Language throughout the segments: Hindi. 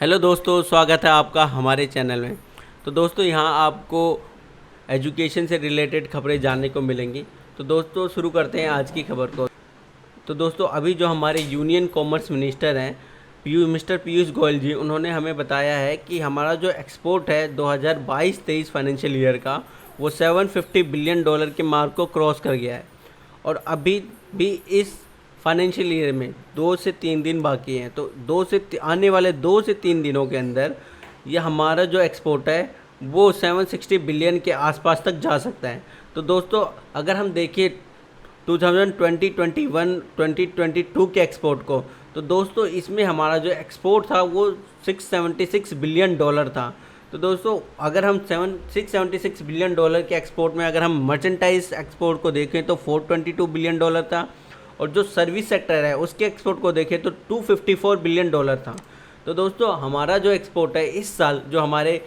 हेलो दोस्तों, स्वागत है आपका हमारे चैनल में। तो दोस्तों यहाँ आपको एजुकेशन से रिलेटेड खबरें जानने को मिलेंगी। तो दोस्तों शुरू करते हैं आज की खबर को। तो दोस्तों अभी जो हमारे यूनियन कॉमर्स मिनिस्टर हैं मिस्टर पीयूष गोयल जी, उन्होंने हमें बताया है कि हमारा जो एक्सपोर्ट है 2022-23 फाइनेंशियल ईयर का वो $750 बिलियन के मार्क को क्रॉस कर गया है। और अभी भी इस फाइनेंशियल ईयर में 2 से 3 दिन बाकी हैं। तो आने वाले 2 से 3 दिनों के अंदर ये हमारा जो एक्सपोर्ट है वो 760 बिलियन के आसपास तक जा सकता है। तो दोस्तों अगर हम देखें 2020-21 2022 के एक्सपोर्ट को, तो दोस्तों इसमें हमारा जो एक्सपोर्ट था वो $676 बिलियन था। तो दोस्तों अगर हम $676 बिलियन के एक्सपोर्ट में अगर हम मर्चेंटाइज एक्सपोर्ट को देखें तो $422 बिलियन था, और जो सर्विस सेक्टर है उसके एक्सपोर्ट को देखें तो $254 बिलियन था। तो दोस्तों हमारा जो एक्सपोर्ट है इस साल, जो हमारे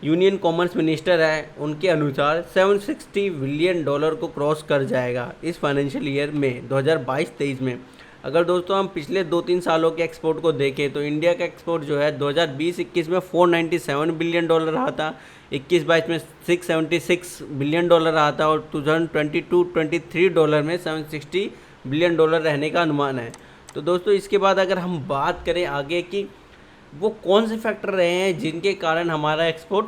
यूनियन कॉमर्स मिनिस्टर है उनके अनुसार 760 बिलियन को क्रॉस कर जाएगा इस फाइनेंशियल ईयर में 2022-23 में। अगर दोस्तों हम पिछले 2-3 सालों के एक्सपोर्ट को देखें तो इंडिया का एक्सपोर्ट जो है 2020-21 में $497 बिलियन रहा था, 21-22 में $676 बिलियन रहा था, और 2022-23 में $760 बिलियन रहने का अनुमान है। तो दोस्तों इसके बाद अगर हम बात करें आगे कि वो कौन से फैक्टर रहे हैं जिनके कारण हमारा एक्सपोर्ट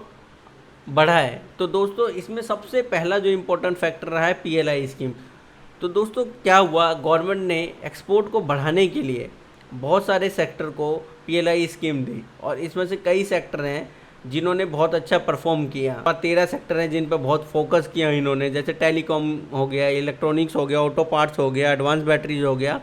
बढ़ा है, तो दोस्तों इसमें सबसे पहला जो इम्पोर्टेंट फैक्टर रहा है पीएलआई स्कीम। तो दोस्तों क्या हुआ, गवर्नमेंट ने एक्सपोर्ट को बढ़ाने के लिए बहुत सारे सेक्टर को पीएलआई स्कीम दी, और इसमें से कई सेक्टर हैं जिन्होंने बहुत अच्छा परफॉर्म किया, और 13 सेक्टर हैं जिन पर बहुत फोकस किया इन्होंने, जैसे टेलीकॉम हो गया, इलेक्ट्रॉनिक्स हो गया, ऑटो पार्ट्स हो गया, एडवांस बैटरीज हो गया।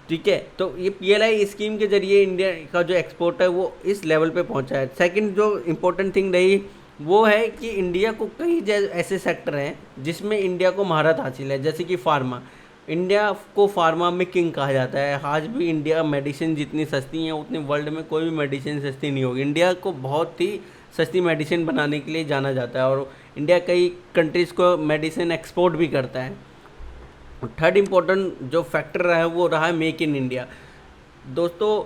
ठीक है, तो ये पीएलआई स्कीम के जरिए इंडिया का जो एक्सपोर्ट है वो इस लेवल पे पहुंचा है। सेकंड जो इम्पोर्टेंट थिंग रही वो है कि इंडिया को कई ऐसे सेक्टर हैं जिसमें इंडिया को महारत हासिल है, जैसे कि फार्मा। इंडिया को फार्मा में किंग कहा जाता है। आज भी इंडिया मेडिसिन जितनी सस्ती हैं उतनी वर्ल्ड में कोई भी मेडिसिन सस्ती नहीं होगी। इंडिया को बहुत ही सस्ती मेडिसिन बनाने के लिए जाना जाता है, और इंडिया कई कंट्रीज़ को मेडिसिन एक्सपोर्ट भी करता है। थर्ड इम्पोर्टेंट जो फैक्टर रहा है वो रहा है मेक इन इंडिया। दोस्तों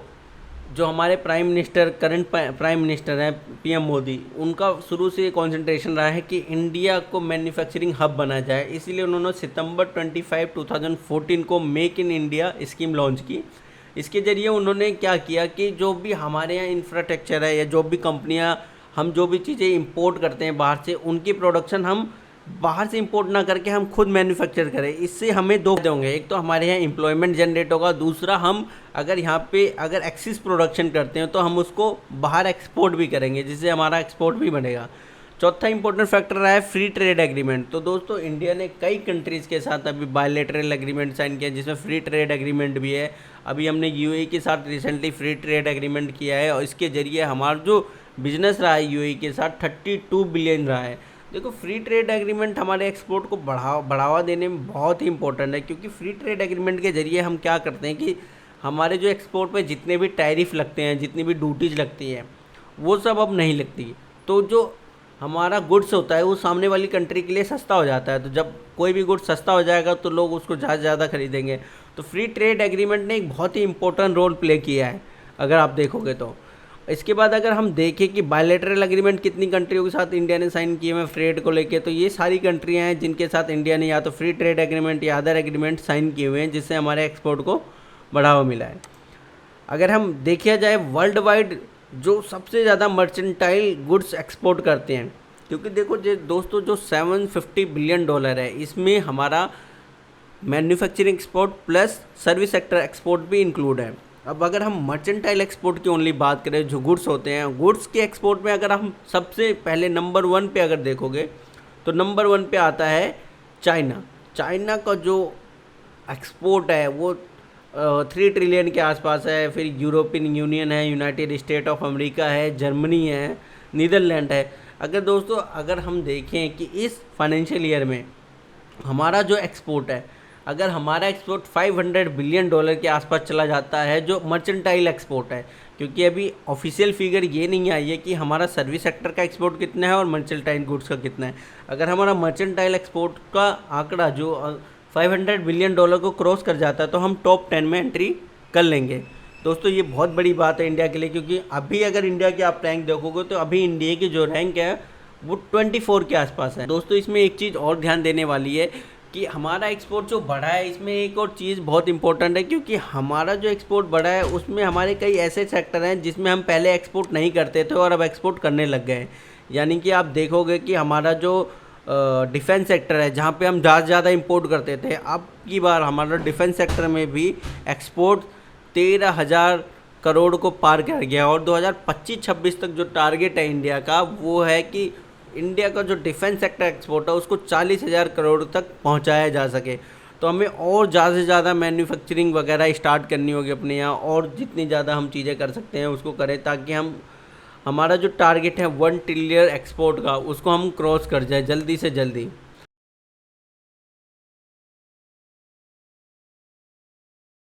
जो हमारे करंट प्राइम मिनिस्टर हैं पीएम मोदी, उनका शुरू से ये कॉन्सेंट्रेशन रहा है कि इंडिया को मैन्युफैक्चरिंग हब बना जाए। इसीलिए उन्होंने सितंबर 25, 2014 को make in India scheme launch की। इसके ज़रिए उन्होंने क्या किया कि जो भी हमारे यहाँ इंफ्रास्ट्रक्चर है या जो भी कंपनियाँ, हम जो भी चीज़ें इंपोर्ट करते हैं बाहर से, उनकी प्रोडक्शन हम बाहर से इंपोर्ट ना करके हम खुद मैन्युफैक्चर करें। इससे हमें दो फायदे होंगे, एक तो हमारे यहाँ एम्प्लॉयमेंट जनरेट होगा, दूसरा हम अगर यहाँ पे अगर एक्सिस प्रोडक्शन करते हैं तो हम उसको बाहर एक्सपोर्ट भी करेंगे, जिससे हमारा एक्सपोर्ट भी बढ़ेगा। चौथा इंपॉर्टेंट फैक्टर रहा है फ्री ट्रेड एग्रीमेंट। तो दोस्तों इंडिया ने कई कंट्रीज़ के साथ अभी बायलैटरल एग्रीमेंट साइन किया, जिसमें फ्री ट्रेड एग्रीमेंट भी है। अभी हमने यूएई के साथ रिसेंटली फ्री ट्रेड एग्रीमेंट किया है, और इसके ज़रिए हमारा जो बिजनेस रहा है यूएई के साथ 32 बिलियन रहा है। देखो फ्री ट्रेड एग्रीमेंट हमारे एक्सपोर्ट को बढ़ावा देने में बहुत ही इंपॉर्टेंट है, क्योंकि फ्री ट्रेड एग्रीमेंट के ज़रिए हम क्या करते हैं कि हमारे जो एक्सपोर्ट पे जितने भी टैरिफ लगते हैं, जितनी भी ड्यूटीज़ लगती हैं, वो सब अब नहीं लगती। तो जो हमारा गुड्स होता है वो सामने वाली कंट्री के लिए सस्ता हो जाता है। तो जब कोई भी गुड्स सस्ता हो जाएगा तो लोग उसको ज़्यादा से ज़्यादा खरीदेंगे। तो फ्री ट्रेड एग्रीमेंट ने एक बहुत ही इंपॉर्टेंट रोल प्ले किया है अगर आप देखोगे तो। इसके बाद अगर हम देखें कि बायलैटरल एग्रीमेंट कितनी कंट्रियों के साथ इंडिया ने साइन किए हैं ट्रेड को लेके, तो ये सारी कंट्रियां हैं जिनके साथ इंडिया ने या तो फ्री ट्रेड एग्रीमेंट या अदर एग्रीमेंट साइन किए हुए हैं, जिससे हमारे एक्सपोर्ट को बढ़ावा मिला है। अगर हम देखा जाए वर्ल्ड वाइड जो सबसे ज़्यादा मर्चेंटाइल गुड्स एक्सपोर्ट करते हैं, क्योंकि देखो दोस्तों जो $750 बिलियन है, इसमें हमारा manufacturing export plus service sector export भी इंक्लूड है। अब अगर हम मर्चेंटाइल एक्सपोर्ट की ओनली बात करें, जो गुड्स होते हैं, गुड्स के एक्सपोर्ट में अगर हम सबसे पहले नंबर 1 पे अगर देखोगे तो नंबर 1 पे आता है चाइना। चाइना का जो एक्सपोर्ट है वो 3 ट्रिलियन के आसपास है। फिर यूरोपियन यूनियन है, यूनाइटेड स्टेट ऑफ अमेरिका है, जर्मनी है, नीदरलैंड है। अगर दोस्तों अगर हम देखें कि इस फाइनेंशियल ईयर में हमारा जो एक्सपोर्ट है, अगर हमारा एक्सपोर्ट $500 बिलियन के आसपास चला जाता है, जो मर्चेंटाइल एक्सपोर्ट है, क्योंकि अभी ऑफिशियल फिगर ये नहीं आई है कि हमारा सर्विस सेक्टर का एक्सपोर्ट कितना है और मर्चेंटाइल गुड्स का कितना है। अगर हमारा मर्चेंटाइल एक्सपोर्ट का आंकड़ा जो $500 बिलियन को क्रॉस कर जाता है तो हम टॉप 10 में एंट्री कर लेंगे। दोस्तों ये बहुत बड़ी बात है इंडिया के लिए, क्योंकि अभी अगर इंडिया की आप रैंक देखोगे तो अभी इंडिया की जो रैंक है वो 24 के आसपास है। दोस्तों इसमें एक चीज़ और ध्यान देने वाली है कि हमारा एक्सपोर्ट जो बढ़ा है, इसमें एक और चीज़ बहुत इंपॉर्टेंट है, क्योंकि हमारा जो एक्सपोर्ट बढ़ा है उसमें हमारे कई ऐसे सेक्टर हैं जिसमें हम पहले एक्सपोर्ट नहीं करते थे और अब एक्सपोर्ट करने लग गए हैं। यानी कि आप देखोगे कि हमारा जो डिफेंस सेक्टर है, जहाँ पे हम ज़्यादा से ज़्यादा इंपोर्ट करते थे, अब की बार हमारा डिफेंस सेक्टर में भी एक्सपोर्ट 13,000 करोड़ को पार कर गया। और 2025-26 तक जो टारगेट है इंडिया का, वो है कि इंडिया का जो डिफेंस सेक्टर एक्सपोर्ट है उसको 40,000 करोड़ तक पहुंचाया जा सके। तो हमें और ज़्यादा से ज़्यादा मैन्युफैक्चरिंग वगैरह स्टार्ट करनी होगी अपने यहाँ, और जितनी ज़्यादा हम चीज़ें कर सकते हैं उसको करें, ताकि हम हमारा जो टारगेट है 1 ट्रिलियन एक्सपोर्ट का, उसको हम क्रॉस कर जाए जल्दी से जल्दी।